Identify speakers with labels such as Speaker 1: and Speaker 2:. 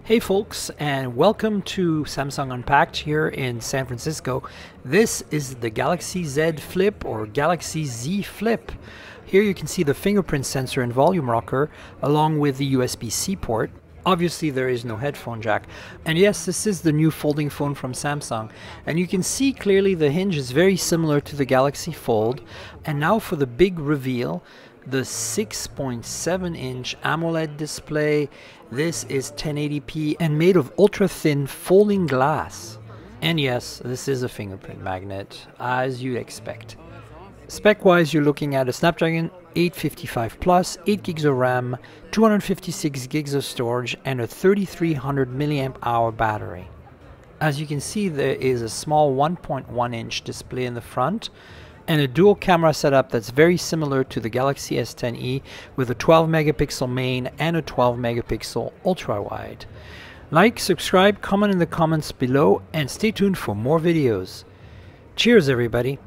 Speaker 1: Hey folks, and welcome to Samsung Unpacked here in San Francisco. This is the Galaxy Z Flip or Galaxy Z Flip. Here you can see the fingerprint sensor and volume rocker along with the USB-C port. Obviously there is no headphone jack. And yes, this is the new folding phone from Samsung. And you can see clearly the hinge is very similar to the Galaxy Fold. And now for the big reveal, the 6.7-inch AMOLED display. This is 1080p and made of ultra-thin folding glass. And yes, this is a fingerprint magnet, as you'd expect. Spec-wise, you're looking at a Snapdragon 855 Plus, 8 gigs of RAM, 256 gigs of storage, and a 3300 mAh battery. As you can see, there is a small 1.1-inch display in the front, and a dual camera setup that's very similar to the Galaxy S10e with a 12 megapixel main and a 12 megapixel ultra wide. Like, subscribe, comment in the comments below, and stay tuned for more videos. Cheers everybody!